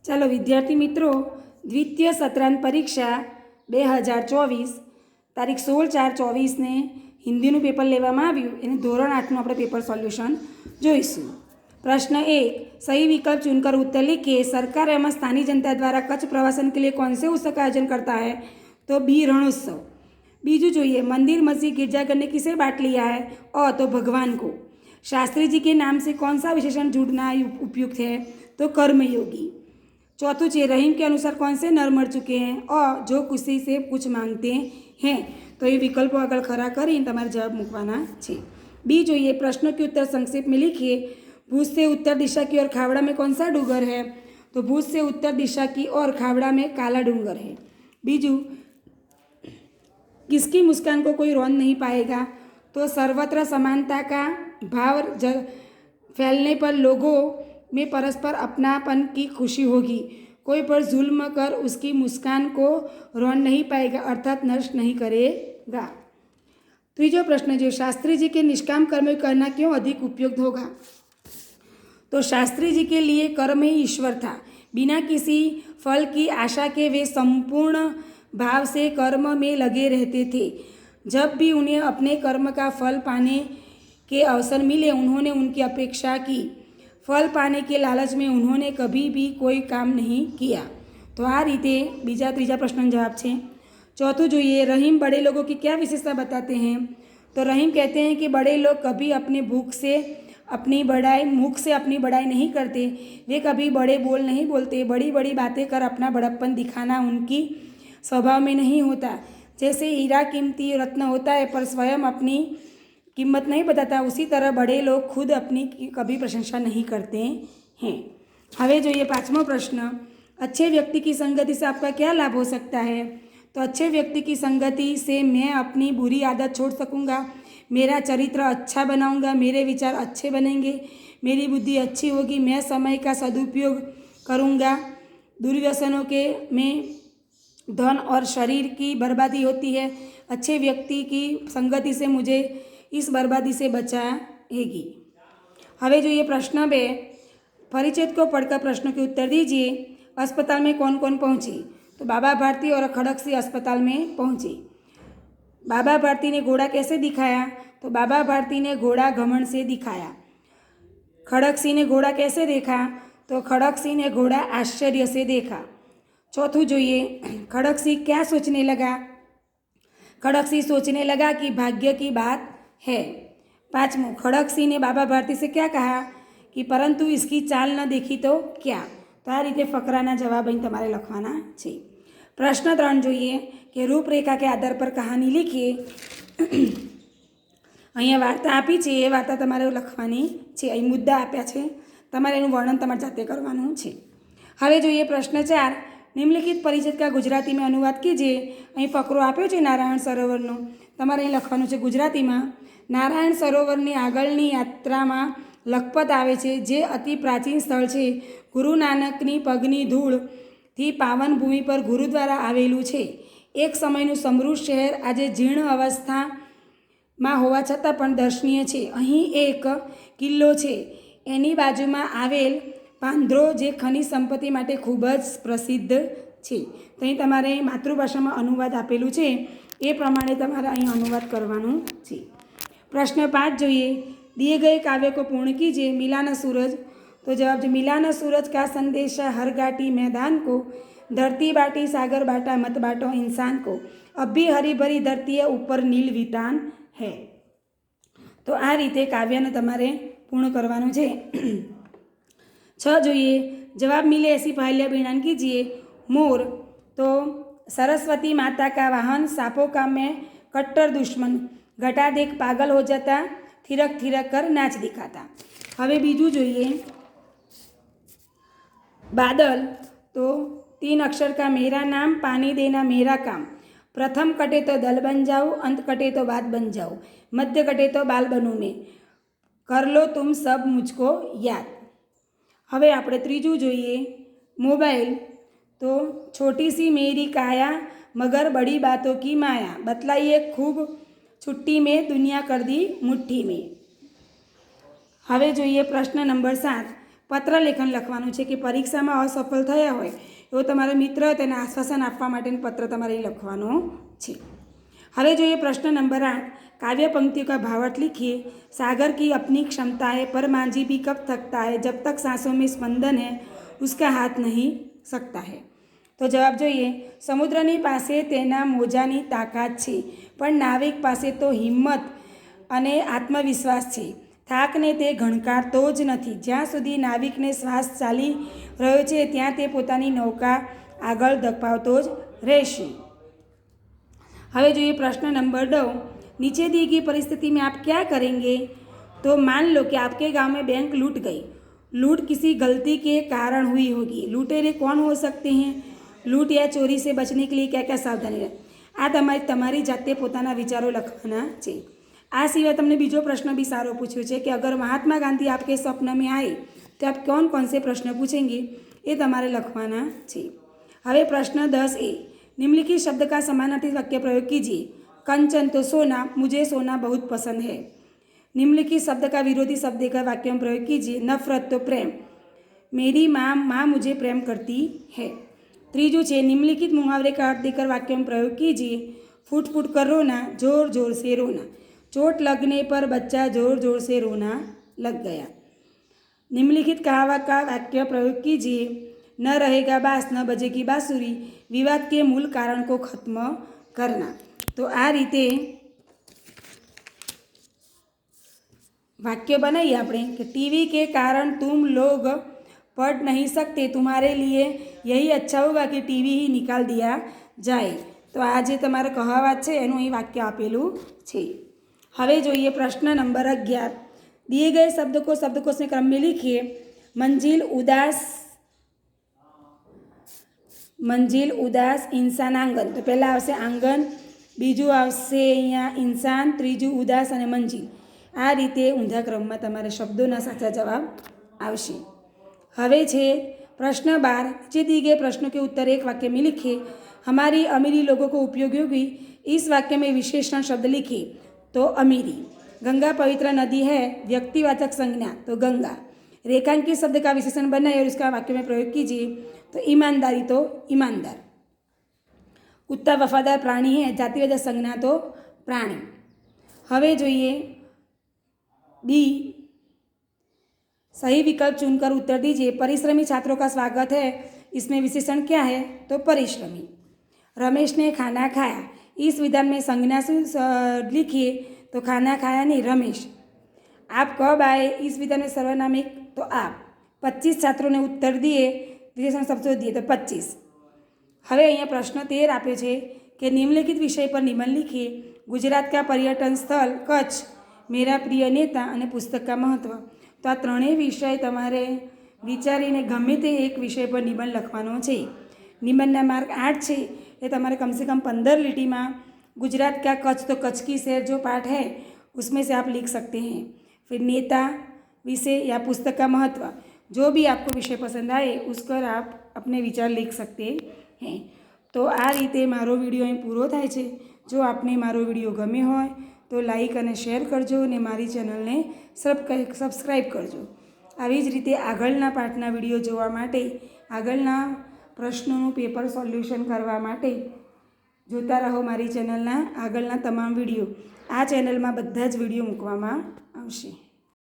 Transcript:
ચાલો વિદ્યાર્થી મિત્રો, દ્વિતીય સત્રાંત પરીક્ષા 2024 તારીખ 16/4/24ને હિન્દીનું પેપર લેવામાં આવ્યું. એને ધોરણ 8નું આપણે પેપર સોલ્યુશન જોઈશું. प्रश्न 1, सही विकल्प चुनकर उत्तर लिखिए. सरकार एवं स्थानीय जनता द्वारा कच्छ प्रवासन के लिए कौन से उत्सव का आयोजन करता है? तो बी रणोत्सव. बीजू જોઈએ, मंदिर मस्जिद गिरजाघर ने किसे बांट लिया है? तो भगवान को. शास्त्री जी के नाम से कौन सा विशेषण जोड़ना उपयुक्त है? तो कर्मयोगी. चौथું છે, रहीम के अनुसार कौन से नर मर चुके हैं? और जो किसी से कुछ मांगते हैं. तो ये विकल्पों આગળ ખરા કરીને તમારે જવાબ મૂકવાના છે. बी જોઈએ, प्रश्नों के उत्तर संक्षेप में लिखिए. भूज से उत्तर दिशा की ओर खावड़ा में कौन सा डूंगर है? तो भूज से उत्तर दिशा की ओर खावड़ा में काला डूंगर है. बीजू, किसकी मुस्कान को कोई रौन नहीं पाएगा? तो सर्वत्र समानता का भाव फैलने पर लोगों में परस्पर अपनापन की खुशी होगी. कोई पर जुल्म कर उसकी मुस्कान को रौन नहीं पाएगा, अर्थात नष्ट नहीं करेगा. तीजो प्रश्न जो, शास्त्री जी के निष्काम कर्म करना क्यों अधिक उपयुक्त होगा? तो शास्त्री जी के लिए कर्म ही ईश्वर था. बिना किसी फल की आशा के वे संपूर्ण भाव से कर्म में लगे रहते थे. जब भी उन्हें अपने कर्म का फल पाने के अवसर मिले, उन्होंने उनकी अपेक्षा की. फल पाने के लालच में उन्होंने कभी भी कोई काम नहीं किया. तो आ रीते तीजा प्रश्न जवाब है. चौथું જોઈએ, रहीम बड़े लोगों की क्या विशेषता बताते हैं? तो रहीम कहते हैं कि बड़े लोग कभी अपने मुख से अपनी बड़ाई नहीं करते. वे कभी बड़े बोल नहीं बोलते. बड़ी बड़ी बातें कर अपना बड़प्पन दिखाना उनकी स्वभाव में नहीं होता. जैसे हीरा कीमती रत्न होता है पर स्वयं अपनी कीमत नहीं बताता, उसी तरह बड़े लोग खुद अपनी कभी प्रशंसा नहीं करते हैं. हवे जो ये 5वां प्रश्न, अच्छे व्यक्ति की संगति से आपका क्या लाभ हो सकता है? तो अच्छे व्यक्ति की संगति से मैं अपनी बुरी आदत छोड़ सकूँगा. मेरा चरित्र अच्छा बनाऊंगा. मेरे विचार अच्छे बनेंगे. मेरी बुद्धि अच्छी होगी. मैं समय का सदुपयोग करूंगा. दुर्व्यसनों के में धन और शरीर की बर्बादी होती है. अच्छे व्यक्ति की संगति से मुझे इस बर्बादी से बचाएगी. हवे जो ये प्रश्न 2, परिचित को पढ़कर प्रश्नों के उत्तर दीजिए. अस्पताल में कौन कौन पहुँची? तो बाबा भारती और खड़क सिंह अस्पताल में पहुँची. बाबा भारती ने घोड़ा कैसे दिखाया? तो बाबा भारती ने घोड़ा घमंड से दिखाया. खड़क सिंह ने घोड़ा कैसे देखा? तो खड़क सिंह ने घोड़ा आश्चर्य से देखा. चौथું જોઈએ, खड़क सिंह क्या सोचने लगा? खड़क सिंह सोचने लगा कि भाग्य की बात है. 5मुં, खड़क सिंह ने बाबा भारती से क्या कहा? कि परंतु इसकी चाल न देखी तो क्या? तो आ रीते फकराना जवाब અહીં તમારે લખવાના છે. प्रश्न 3 જોઈએ કે રૂપરેખા કે આધાર પર કહાની લીખીએ. અહીંયા વાર્તા આપી છે, એ વાર્તા તમારે લખવાની છે. અહીં મુદ્દા આપ્યા છે, તમારે એનું વર્ણન તમારે જાતે કરવાનું છે. હવે જોઈએ પ્રશ્ન 4, નિમ્નલિખિત પરિચિત કા ગુજરાતીમાં અનુવાદ કીજીએ. અહીં ફકરો આપ્યો છે નારાયણ સરોવરનો, તમારે અહીં લખવાનું છે ગુજરાતીમાં. નારાયણ સરોવરની આગળની યાત્રામાં લખપત આવે છે, જે અતિ પ્રાચીન સ્થળ છે. ગુરુ નાનકની પગની ધૂળથી પાવન ભૂમિ પર ગુરુદ્વારા આવેલું છે. એક સમયનું સમૃદ્ધ શહેર આજે જીર્ણ અવસ્થામાં હોવા છતાં પણ દર્શનીય છે. અહીં એક કિલ્લો છે. એની બાજુમાં આવેલ પાંદરો જે ખનિજ સંપત્તિ માટે ખૂબ જ પ્રસિદ્ધ છે. તો અહીં તમારે માતૃભાષામાં અનુવાદ આપેલું છે, એ પ્રમાણે તમારે અહીં અનુવાદ કરવાનું છે. प्रश्न 5 જોઈએ, दिए गए काव्य को पूर्ण कीजिए. मिलाना सूरज. तो जवाब जो, मिलाना सूरज का संदेशा हर घाटी मैदान को, धरती बाटी सागर बाटा मत बाटो इंसान को, अब भी हरी भरी धरती है ऊपर नील वितान है. तो आ रीते काव्यने तमारे पूर्ण करवानुं छे. 6 જોઈએ, जवाब मिले ऐसी पहलिया बीणान कीजिए. मोर. तो सरस्वती माता का वाहन, सांपों का मैं कट्टर दुश्मन, घटा देख पागल हो जाता, थिरक थिरक कर नाच दिखाता. हवे बीजू જોઈએ, बादल. तो 3 अक्षर का मेरा नाम, पानी देना मेरा काम, प्रथम कटे तो दल बन जाऊँ, अंत कटे तो बात बन जाऊँ, मध्य कटे तो बाल बनूँ मैं, कर लो तुम सब मुझको याद. હવે આપણે ત્રીજું જોઈએ, मोबाइल. तो छोटी सी मेरी काया मगर बड़ी बातों की माया, बतलाइए खूब छुट्टी में दुनिया कर दी मुट्ठी में. હવે જોઈએ પ્રશ્ન નંબર 7, પત્રલેખન લખવાનું છે કે પરીક્ષામાં અસફળ થયા હોય એવો તમારો મિત્ર તેને આશ્વાસન આપવા માટેનું પત્ર તમારે લખવાનો છે। હવે જોઈએ પ્રશ્ન નંબર 8। काव्य पंक्तियों का भावार्थ लिखिए। सागर की अपनी क्षमता है पर मांझी भी कब थकता है, जब तक सांसों में स्पंदन है उसका हाथ नहीं सकता है। तो जवाब જોઈએ, સમુદ્રની પાસે તેના મોજાની તાકાત છે પણ નાવિક પાસે તો હિંમત અને આત્મવિશ્વાસ છે। થાકને તે ઘણકારતો જ નથી। જ્યાં સુધી નાવિકને શ્વાસ ચાલી રહ્યો છે ત્યાં તે પોતાની નૌકા આગળ ધપાવતો જ રહેશે। હવે જોઈએ प्रश्न नंबर 9। नीचे दी गई परिस्थिति में आप क्या करेंगे? तो मान लो कि आपके गांव में बैंक लूट गई। लूट किसी गलती के कारण हुई होगी। लुटेरे कौन हो सकते हैं? लूट या चोरी से बचने के लिए क्या क्या सावधानी है? आ તમારી જાતે પોતાના વિચારો લખવાના છે। આ સિવાય તમને બીજો પ્રશ્ન બી સારો પૂછ્યો છે कि अगर महात्मा गांधी आपके स्वप्न में आए तो आप कौन कौन से प्रश्न पूछेंगे, ये તમારે લખવાના છે। હવે प्रश्न 10A। निम्नलिखित शब्द का समानार्थी वाक्य प्रयोग कीजिए। कंचन तो सोना, मुझे सोना बहुत पसंद है। निम्नलिखित शब्द का विरोधी शब्द देकर वाक्य में प्रयोग कीजिए। नफरत तो प्रेम, मेरी माँ मुझे प्रेम करती है। त्रीजू है निम्नलिखित मुहावरे का अर्थ देकर वाक्य में प्रयोग कीजिए। फूट फूट कर रोना, जोर जोर से रोना। चोट लगने पर बच्चा जोर जोर से रोना लग गया। निम्नलिखित कहावत का वाक्य प्रयोग कीजिए। न रहेगा बांस न बजेगी बांसुरी, विवाद के मूल कारण को खत्म करना। तो आ रीते वाक्य बनाइए आपने कि टीवी के कारण तुम लोग पढ़ नहीं सकते, तुम्हारे लिए यही अच्छा होगा कि टीवी ही निकाल दिया जाए। तो आज तमारे कहावत है एनु ही वाक्य आपेलू छे। हवे जोईए प्रश्न नंबर 11। दिए गए शब्द को शब्दकोश में क्रम में लिखिए। मंजिल उदास इंसान आंगन। तो पहला आवशे आंगन, बीजू आवशे अहींया इंसान, त्रीजू उदास अने मंजिल। आ रीते ऊंधा क्रम में तमारे शब्दों साचा जवाब आवशे। हवे छे प्रश्न 12। नीचे दिए गए प्रश्नों के उत्तर एक वाक्य में लिखिए। हमारी अमीरी लोगों को उपयोगी होगी। इस वाक्य में विशेषण शब्द लिखिए। तो अमीरी। गंगा पवित्र नदी है, व्यक्तिवाचक संज्ञा तो गंगा। रेखांकित शब्द का विशेषण बनाइए और उसका वाक्य में प्रयोग कीजिए। तो ईमानदारी तो ईमानदार। कुत्ता वफादार प्राणी है, जातिवाचक संज्ञा तो प्राणी। हवे जोईए बी। सही विकल्प चुनकर उत्तर दीजिए। परिश्रमी छात्रों का स्वागत है, इसमें विशेषण क्या है? तो परिश्रमी। रमेश ने खाना खाया। इस विधान में संज्ञा लिखिए। तो खाना खाया नहीं, रमेश। आप कब आए? इस विधान में सर्वनामिक तो आप। 25 छात्रों ने उत्तर दिए, विशेषण शब्दों दिए तो 25। हवे अहींया प्रश्न 13 आप्यो छे कि निम्नलिखित विषय पर निबंध लिखिए। गुजरात का पर्यटन स्थल कच्छ, मेरा प्रिय नेता अने पुस्तक का महत्व। तो आ त्रणेय विषय तमारे विचारीने गमे ते एक विषय पर निबंध लखवानो छे। निबंधना मार्क 8 छे ए तमारे कम से कम 15 लिटी में गुजरात का कच्छ तो कच्छ की शहर जो पाठ है उसमें से आप लिख सकते हैं। फिर नेता विषय या पुस्तक का महत्व, जो भी आपको विषय पसंद आए उस पर आप अपने विचार लिख सकते हैं। तो आ रीते मारो विडियो अहीं पूरो थाय छे। जो आपने मारो विडियो गमे होय तो लाइक और शेर करजो ने मारी चेनल ने सब्सक्राइब करजो। આવી જ રીતે આગળના પાઠના વિડીયો જોવા માટે, આગળના પ્રશ્નોનું પેપર સોલ્યુશન કરવા માટે જોતા રહો મારી ચેનલના આગળના તમામ વિડીયો। આ ચેનલમાં બધા જ વિડીયો મૂકવામાં આવશે।